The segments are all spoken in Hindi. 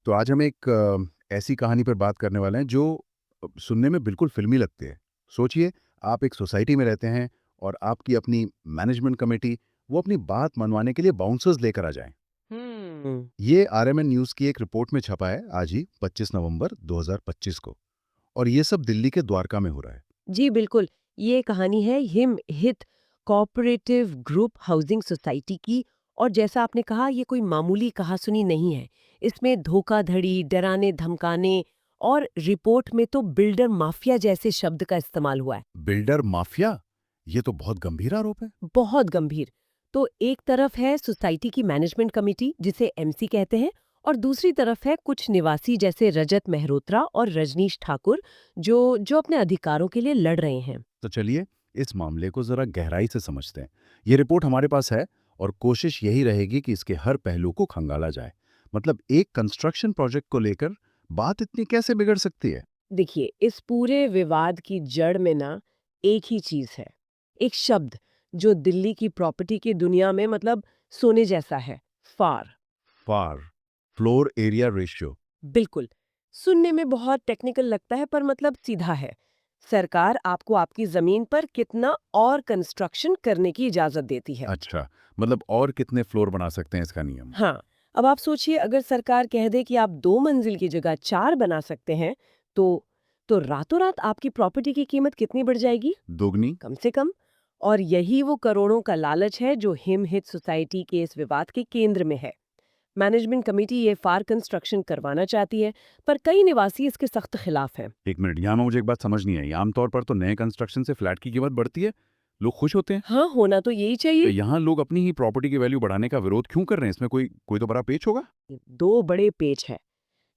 तो आज हम एक ऐसी कहानी पर बात करने वाले हैं जो सुनने में बिल्कुल फ़िल्मी लगती है। सोचिए, आप एक सोसाइटी में रहते हैं और आपकी अपनी मैनेजमेंट कमेटी वो अपनी बात मनवाने के लिए बाउंसर्स लेकर आ जाएँ। हम्म। ये आरएमएन न्यूज़ की एक रिपोर्ट में छपा है आज ही 25 नवंबर 2025 को और ये सब दिल्ली के द्वारका में हो रहा है। जी बिल्कुल। ये कहानी है हिम हित कोऑपरेटिव ग्रुप हाउसिंग सोसाइटी की। और जैसा आपने कहा, ये कोई मामूली कहासुनी नहीं है। इसमें धोखाधड़ी, डराने धमकाने और रिपोर्ट में तो बिल्डर माफिया जैसे शब्द का इस्तेमाल हुआ है। Builder mafia? ये तो बहुत गंभीर आरोप है। बहुत गंभीर। तो एक तरफ है सोसाइटी की मैनेजमेंट कमेटी, जिसे एमसी कहते हैं, और दूसरी तरफ है कुछ निवासी जैसे रजत मेहरोत्रा और रजनीश ठाकुर, जो जो अपने अधिकारों के लिए लड़ रहे हैं। तो चलिए इस मामले को ज़रा गहराई से समझते हैं। ये रिपोर्ट हमारे पास है और कोशिश यही रहेगी कि इसके हर पहलू को खंगाला जाए। मतलब एक कंस्ट्रक्शन प्रोजेक्ट को लेकर बात इतनी कैसे बिगड़ सकती है? देखिए, इस पूरे विवाद की जड़ में ना एक ही चीज है। एक शब्द जो दिल्ली की प्रॉपर्टी की दुनिया में मतलब सोने जैसा है। फार। फार, फ्लोर एरिया रेशियो। बिल्कुल। सुनने में बहुत टेक्निकल लगता है, पर मतलब सीधा है। सरकार आपको आपकी जमीन पर कितना और कंस्ट्रक्शन करने की इजाजत देती है। अच्छा, मतलब और कितने फ्लोर बना सकते हैं इसका नियम? हाँ। अब आप सोचिए, अगर सरकार कह दे कि आप 2 मंजिल की जगह 4 बना सकते हैं, तो रातों रात आपकी प्रॉपर्टी की कीमत कितनी बढ़ जाएगी? दोगुनी? कम से कम। और यही वो करोड़ों का लालच है जो हिमहित सोसाइटी के इस विवाद के केंद्र में है। मैनेजमेंट कमेटी ये फार कंस्ट्रक्शन करवाना चाहती है, पर कई निवासी इसके सख्त खिलाफ हैं। एक मिनट, यहाँ में मुझे एक बात समझ नहीं आई। आमतौर पर तो नए कंस्ट्रक्शन से फ्लैट की कीमत बढ़ती है, लोग खुश होते हैं। हाँ, होना तो यही तो चाहिए। यहाँ लोग अपनी ही प्रॉपर्टी की वैल्यू बढ़ाने का विरोध क्यों कर रहे हैं? इसमें कोई कोई तो बड़ा पेच होगा? दो बड़े पेच है।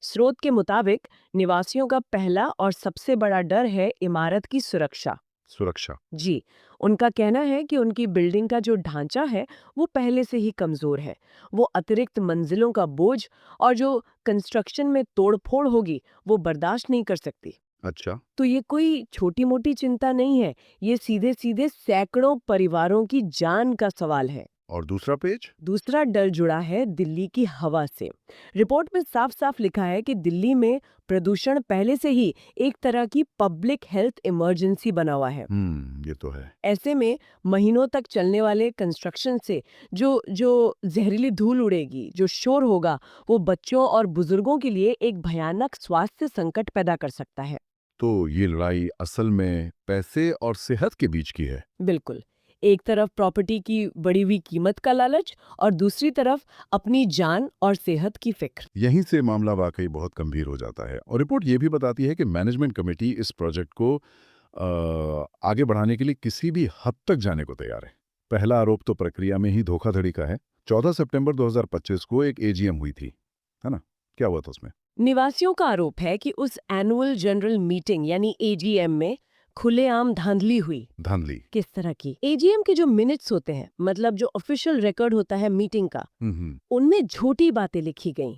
स्रोत के मुताबिक निवासियों का पहला और सबसे बड़ा डर है इमारत की सुरक्षा। सुरक्षा। जी, उनका कहना है कि उनकी बिल्डिंग का जो ढांचा है, वो पहले से ही कमजोर है। वो अतिरिक्त मंजिलों का बोझ और जो कंस्ट्रक्शन में तोड़फोड़ होगी, वो बर्दाश्त नहीं कर सकती। अच्छा। तो ये कोई छोटी-मोटी चिंता नहीं है, ये सीधे-सीधे सैकड़ों परिवारों की जान का सवाल है। और दूसरा पेज? दूसरा डर जुड़ा है दिल्ली की हवा से। रिपोर्ट में साफ-साफ लिखा है कि दिल्ली में प्रदूषण पहले से ही एक तरह की पब्लिक हेल्थ इमरजेंसी बना हुआ है। ये तो है। ऐसे में महीनों तक चलने वाले कंस्ट्रक्शन से जो जो जहरीली धूल उड़ेगी, जो शोर होगा, वो बच्चों और बुजुर्गों के लिए एक भयानक स्वास्थ्य संकट पैदा कर सकता है। तो ये लड़ाई असल में पैसे और सेहत के बीच की है। बिल्कुल। एक तरफ प्रॉपर्टी की बढ़ी हुई कीमत का लालच, और दूसरी तरफ अपनी जान और सेहत की फिक्र। यहीं से मामला वाकई बहुत गंभीर हो जाता है और रिपोर्ट ये भी बताती है कि मैनेजमेंट कमेटी इस प्रोजेक्ट को आगे बढ़ाने के लिए किसी भी हद तक जाने को तैयार है। पहला आरोप तो प्रक्रिया में ही धोखाधड़ी का है। 14 सितंबर 2025 को एक एजीएम हुई थी, है ना? क्या हुआ था उसमें? निवासियों का आरोप है कि उस एनुअल जनरल मीटिंग यानी एजीएम में खुलेआम धांधली हुई। धांधली। किस तरह की? एजीएम के जो मिनट्स होते हैं, मतलब जो ऑफिशियल रिकॉर्ड होता है मीटिंग का, हम्म। उनमें झूठी बातें लिखी गईं।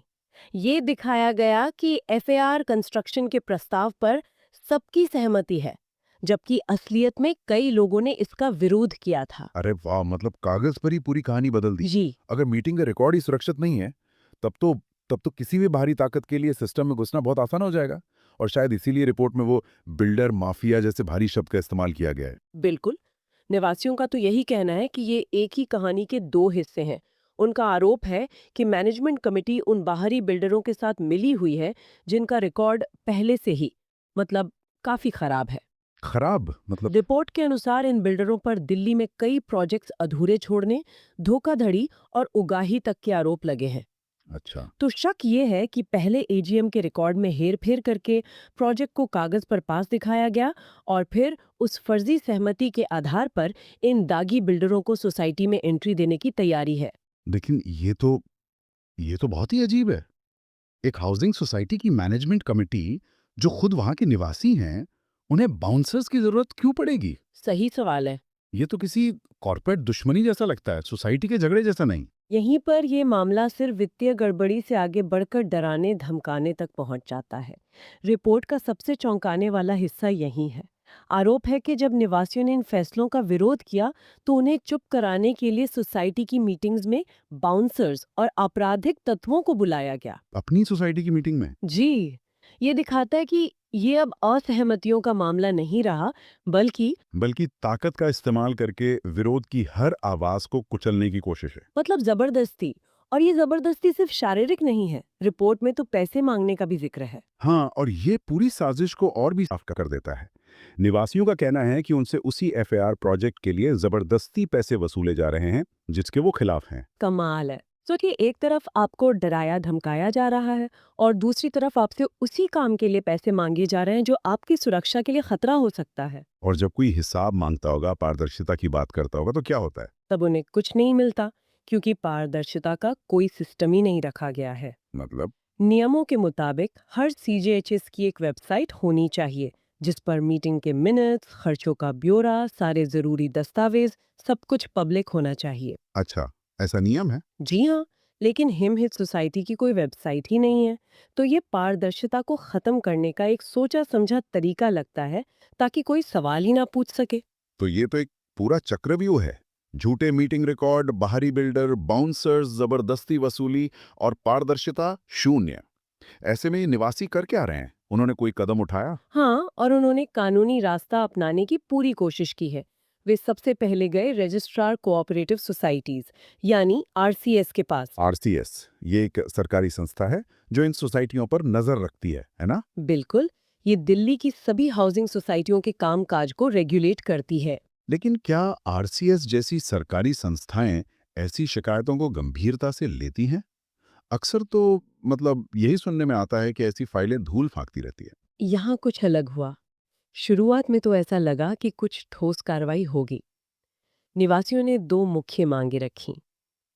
ये दिखाया गया कि एफएआर कंस्ट्रक्शन के प्रस्ताव पर सबकी सहमति है, जबकि असलियत में कई लोगों ने इसका विरोध किया था। अरे वाह! मतलब कागज़ पर ही पूरी कहानी बदल दी। जी। अगर मीटिंग का रिकॉर्ड ही सुरक्षित नहीं है, तब तो तब तो किसी भी बाहरी ताकत के लिए सिस्टम में घुसना बहुत आसान हो जाएगा और शायद इसीलिए रिपोर्ट में वो बिल्डर माफिया जैसे भारी शब्द का इस्तेमाल किया गया है। बिल्कुल। निवासियों का तो यही कहना है कि ये एक ही कहानी के दो हिस्से हैं। उनका आरोप है कि मैनेजमेंट कमेटी उन बाहरी बिल्डरों के साथ मिली हुई है, जिनका रिकॉर्ड पहले से ही मतलब काफी खराब है। खराब मतलब? रिपोर्ट के अनुसार इन बिल्डरों पर दिल्ली में कई प्रोजेक्ट्स अधूरे छोड़ने, धोखाधड़ी और उगाही तक के आरोप लगे हैं। अच्छा। तो शक ये है कि पहले एजीएम के रिकॉर्ड में हेरफेर करके प्रोजेक्ट को कागज पर पास दिखाया गया, और फिर उस फर्जी सहमति के आधार पर इन दागी बिल्डरों को सोसाइटी में एंट्री देने की तैयारी है। लेकिन ये तो बहुत ही अजीब है। एक हाउसिंग सोसाइटी की मैनेजमेंट कमेटी जो खुद वहाँ के निवासी हैं, उन्हें बाउंसर्स की ज़रूरत क्यों पड़ेगी? सही सवाल है। ये तो किसी कॉर्पोरेट दुश्मनी जैसा लगता है, सोसाइटी के झगड़े जैसा नहीं। यहीं पर ये मामला सिर्फ वित्तीय गड़बड़ी से आगे बढ़कर डराने धमकाने तक पहुंच जाता है। रिपोर्ट का सबसे चौंकाने वाला हिस्सा यही है। आरोप है कि जब निवासियों ने इन फैसलों का विरोध किया तो उन्हें चुप कराने के लिए सोसाइटी की मीटिंग्स में बाउंसर्स और आपराधिक तत्वों को बुलाया गया। अपनी सोसाइटी की मीटिंग में? जी, ये दिखाता है कि ये अब असहमतियों का मामला नहीं रहा, बल्कि बल्कि ताकत का इस्तेमाल करके विरोध की हर आवाज को कुचलने की कोशिश है। मतलब जबरदस्ती। और ये जबरदस्ती सिर्फ शारीरिक नहीं है, रिपोर्ट में तो पैसे मांगने का भी जिक्र है। हाँ, और ये पूरी साजिश को और भी साफ कर देता है। निवासियों का कहना है कि उनसे उसी एफएआर प्रोजेक्ट के लिए जबरदस्ती पैसे वसूले जा रहे हैं, जिसके वो खिलाफ हैं। कमाल है। सोचिए, एक तरफ आपको डराया धमकाया जा रहा है और दूसरी तरफ आपसे उसी काम के लिए पैसे मांगे जा रहे हैं जो आपकी सुरक्षा के लिए खतरा हो सकता है। और जब कोई हिसाब मांगता होगा, पारदर्शिता की बात करता होगा, तो क्या होता है? तब उन्हें कुछ नहीं मिलता, क्योंकि पारदर्शिता का कोई सिस्टम ही नहीं रखा गया है। मतलब? नियमों के मुताबिक हर सीजेएचएस की एक वेबसाइट होनी चाहिए जिस पर मीटिंग के मिनट्स, खर्चों का ब्यौरा, सारे जरूरी दस्तावेज, सब कुछ पब्लिक होना चाहिए। अच्छा, ऐसा नियम है? जी हाँ, लेकिन हिमहित सोसाइटी की कोई वेबसाइट ही नहीं है। तो ये पारदर्शिता को खत्म करने का एक सोचा समझा तरीका लगता है, ताकि कोई सवाल ही ना पूछ सके। तो ये तो एक पूरा चक्रव्यूह है। झूठे मीटिंग रिकॉर्ड, बाहरी बिल्डर, बाउंसर्स, जबरदस्ती वसूली और पारदर्शिता शून्य। ऐसे में ये निवासी कर क्या रहे हैं? उन्होंने कोई कदम उठाया? हाँ, और उन्होंने कानूनी रास्ता अपनाने की पूरी कोशिश की है। वे सबसे पहले गए रजिस्ट्रार कोऑपरेटिव सोसाइटीज यानी आरसीएस के पास। आरसीएस, ये एक सरकारी संस्था है जो इन सोसाइटियों पर नजर रखती है ना? बिल्कुल, ये दिल्ली की सभी हाउसिंग सोसाइटियों के कामकाज को रेगुलेट करती है। लेकिन क्या आरसीएस जैसी सरकारी संस्थाएं ऐसी शिकायतों को गंभीरता से लेती हैं? अक्सर तो मतलब यही सुनने में आता है कि ऐसी फाइलें धूल फांकती रहती है। यहाँ कुछ अलग हुआ। शुरुआत में तो ऐसा लगा कि कुछ ठोस कार्रवाई होगी। निवासियों ने दो मुख्य मांगे रखीं।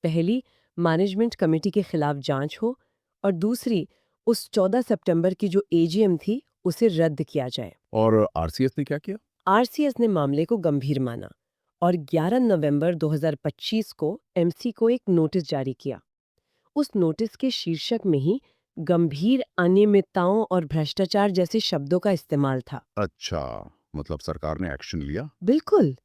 पहली, मैनेजमेंट कमेटी के खिलाफ जांच हो, और दूसरी, उस 14 सितंबर की जो एजीएम थी उसे रद्द किया जाए। और आरसीएस ने क्या किया? आरसीएस ने मामले को गंभीर माना और 11 नवंबर 2025 को एमसी को एक नोटिस जारी किया। उस नोटिस के शीर्षक में ही गंभीर अनियमितताओं और भ्रष्टाचार जैसे शब्दों का इस्तेमाल था। अच्छा, मतलब सरकार ने एक्शन लिया। बिल्कुल।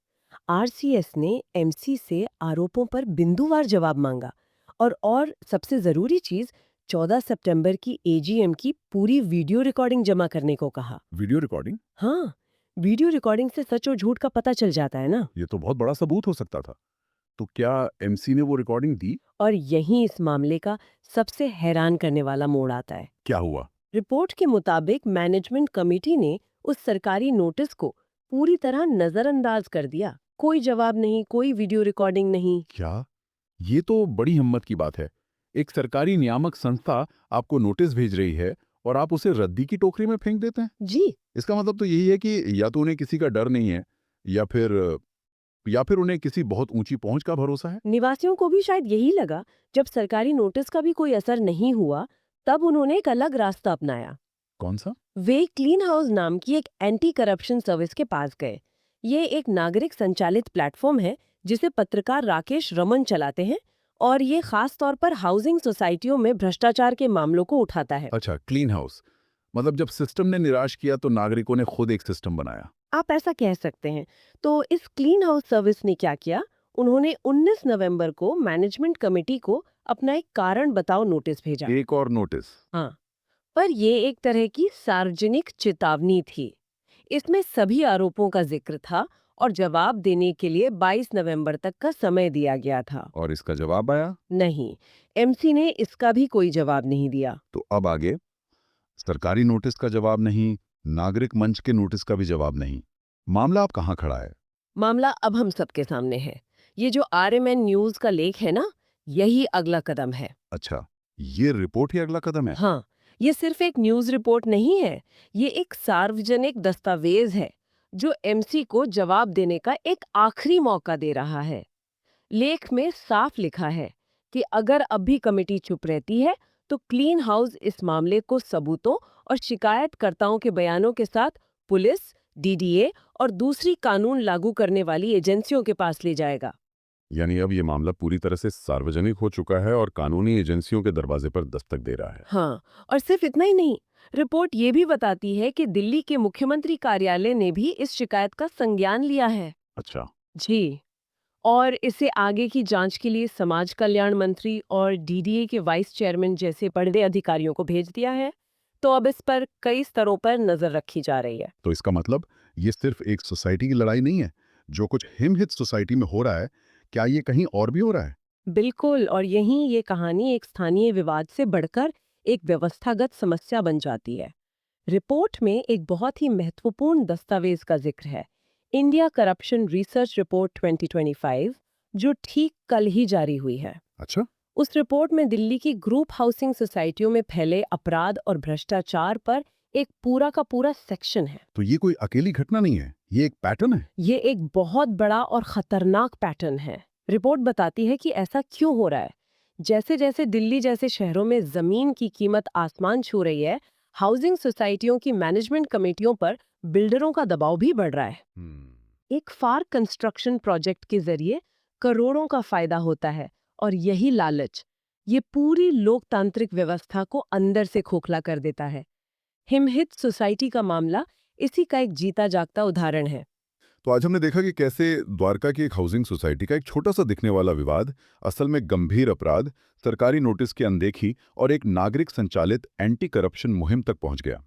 आरसीएस ने एमसी से आरोपों पर बिंदुवार जवाब मांगा और सबसे जरूरी चीज, 14 सितंबर की एजीएम की पूरी वीडियो रिकॉर्डिंग जमा करने को कहा। Video recording? हाँ, वीडियो रिकॉर्डिंग से सच और झूठ का पता चल जाता है ना। ये तो बहुत बड़ा सबूत हो सकता था। तो क्या एमसी ने वो रिकॉर्डिंग दी? और यहीं इस मामले का सबसे हैरान करने वाला मोड़ आता है। क्या हुआ? रिपोर्ट के मुताबिक मैनेजमेंट कमेटी ने उस सरकारी नोटिस को पूरी तरह नजरअंदाज कर दिया। कोई जवाब नहीं, कोई वीडियो रिकॉर्डिंग नहीं। क्या? ये तो बड़ी हिम्मत की बात है। एक सरकारी नियामक संस्था आपको नोटिस भेज रही है और आप उसे रद्दी की टोकरी में फेंक देते हैं। जी, इसका मतलब तो यही है कि या तो उन्हें किसी का डर नहीं है, या फिर उन्हें किसी बहुत ऊंची पहुंच का भरोसा है। निवासियों को भी शायद यही लगा। जब सरकारी नोटिस का भी कोई असर नहीं हुआ, तब उन्होंने एक अलग रास्ता अपनाया। कौन सा? वे क्लीन हाउस नाम की एक एंटी करप्शन सर्विस के पास गए। ये एक नागरिक संचालित प्लेटफॉर्म है जिसे पत्रकार राकेश रमन चलाते हैं, और ये खास तौर पर हाउसिंग सोसाइटियों में भ्रष्टाचार के मामलों को उठाता है। अच्छा, क्लीन हाउस। मतलब जब सिस्टम ने निराश किया तो नागरिकों ने खुद एक सिस्टम बनाया। आप ऐसा कह सकते हैं। तो इस क्लीन हाउस सर्विस ने क्या किया? उन्होंने 19 नवंबर को मैनेजमेंट कमेटी को अपना एक कारण बताओ नोटिस भेजा। एक और नोटिस? हाँ, पर ये एक तरह की सार्वजनिक चेतावनी थी। इसमें सभी आरोपों का जिक्र था और जवाब देने के लिए 22 नवंबर तक का समय दिया गया था। और इसका जवाब आया? नहीं, एमसी ने इसका भी कोई जवाब नहीं दिया। तो अब आगे, सरकारी नोटिस का जवाब नहीं, नागरिक मंच के नोटिस का भी जवाब नहीं। मामला अब कहाँ खड़ा है? मामला अब हम सबके सामने है। ये जो आरएमएन न्यूज का लेख है ना, यही अगला कदम है। अच्छा, ये रिपोर्ट ही अगला कदम है? हाँ, ये सिर्फ एक न्यूज रिपोर्ट नहीं है, ये एक सार्वजनिक दस्तावेज है जो एमसी को जवाब देने का एक आखिरी मौका दे रहा है। लेख में साफ लिखा है कि अगर अब भी कमेटी चुप रहती है तो क्लीन हाउस इस मामले को सबूतों और शिकायतकर्ताओं के बयानों के साथ पुलिस, डीडीए और दूसरी कानून लागू करने वाली एजेंसियों के पास ले जाएगा। यानी अब ये मामला पूरी तरह से सार्वजनिक हो चुका है और कानूनी एजेंसियों के दरवाजे पर दस्तक दे रहा है। हाँ, और सिर्फ इतना ही नहीं, रिपोर्ट ये भी बताती है कि दिल्ली के मुख्यमंत्री कार्यालय ने भी इस शिकायत का संज्ञान लिया है। अच्छा। जी। और इसे आगे की जांच के लिए समाज कल्याण मंत्री और डीडीए के वाइस चेयरमैन जैसे बड़े अधिकारियों को भेज दिया है। तो अब इस पर कई स्तरों पर नजर रखी जा रही है। तो इसका मतलब ये सिर्फ एक सोसाइटी की लड़ाई नहीं है। जो कुछ हिमहित सोसाइटी में हो रहा है, क्या ये कहीं और भी हो रहा है? बिल्कुल, और यहीं ये कहानी एक स्थानीय विवाद से बढ़कर एक व्यवस्थागत समस्या बन जाती है। रिपोर्ट में एक बहुत ही महत्वपूर्ण दस्तावेज का जिक्र है, इंडिया करप्शन रिसर्च रिपोर्ट 2025, जो ठीक कल ही जारी हुई है। अच्छा। उस रिपोर्ट में दिल्ली की ग्रुप हाउसिंग सोसाइटियों में फैले अपराध और भ्रष्टाचार पर एक पूरा का पूरा सेक्शन है। तो ये कोई अकेली घटना नहीं है, ये एक पैटर्न है। ये एक बहुत बड़ा और खतरनाक पैटर्न है। रिपोर्ट बताती है कि ऐसा क्यों हो रहा है। जैसे जैसे दिल्ली जैसे शहरों में जमीन की कीमत आसमान छू रही है, हाउसिंग सोसाइटियों की मैनेजमेंट कमेटियों पर बिल्डरों का दबाव भी बढ़ रहा है। एक फार कंस्ट्रक्शन प्रोजेक्ट के जरिए करोड़ों का फायदा होता है, और यही लालच ये पूरी लोकतांत्रिक व्यवस्था को अंदर से खोखला कर देता है। हिमहित सोसाइटी का मामला इसी का एक जीता जागता उदाहरण है। तो आज हमने देखा कि कैसे द्वारका की एक हाउसिंग सोसाइटी का एक छोटा सा दिखने वाला विवाद असल में गंभीर अपराध, सरकारी नोटिस की अनदेखी और एक नागरिक संचालित एंटी करप्शन मुहिम तक पहुंच गया।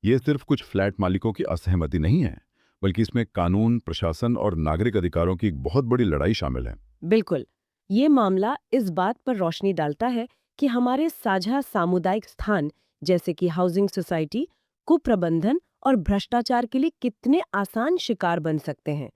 ये सिर्फ कुछ फ्लैट मालिकों की असहमति नहीं है, बल्कि इसमें कानून, प्रशासन और नागरिक अधिकारों की एक बहुत बड़ी लड़ाई शामिल है। बिल्कुल, ये मामला इस बात पर रोशनी डालता है कि हमारे साझा सामुदायिक स्थान, जैसे कि हाउसिंग सोसाइटी, कुप्रबंधन और भ्रष्टाचार के लिए कितने आसान शिकार बन सकते हैं।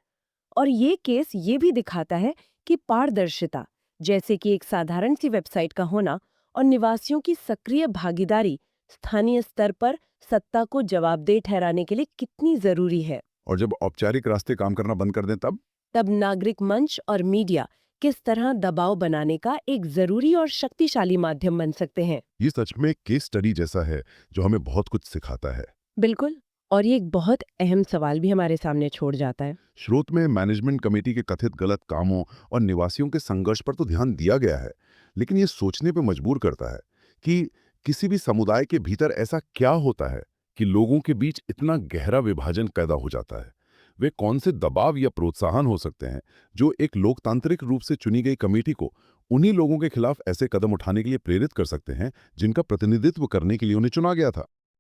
और ये केस ये भी दिखाता है कि पारदर्शिता, जैसे कि एक साधारण सी वेबसाइट का होना और निवासियों की सक्रिय भागीदारी, स्थानीय स्तर पर सत्ता को जवाबदेह ठहराने के लिए कितनी जरूरी है। और जब औपचारिक रास्ते काम करना बंद कर दें तब नागरिक मंच और मीडिया किस तरह दबाव बनाने का एक जरूरी और शक्तिशाली माध्यम बन सकते हैं। ये सच में एक केस स्टडी जैसा है जो हमें बहुत कुछ सिखाता है। बिल्कुल। और ये एक बहुत अहम सवाल भी हमारे सामने छोड़ जाता है। स्रोत में मैनेजमेंट कमेटी के कथित गलत कामों और निवासियों के संघर्ष पर तो ध्यान दिया गया है, लेकिन ये सोचने पर मजबूर करता है कि किसी भी समुदाय के भीतर ऐसा क्या होता है कि लोगों के बीच इतना गहरा विभाजन पैदा हो जाता है। वे कौन से दबाव या प्रोत्साहन हो सकते हैं जो एक लोकतांत्रिक रूप से चुनी गई कमेटी को उन्हीं लोगों के खिलाफ ऐसे कदम उठाने के लिए प्रेरित कर सकते हैं जिनका प्रतिनिधित्व करने के लिए उन्हें चुना गया था।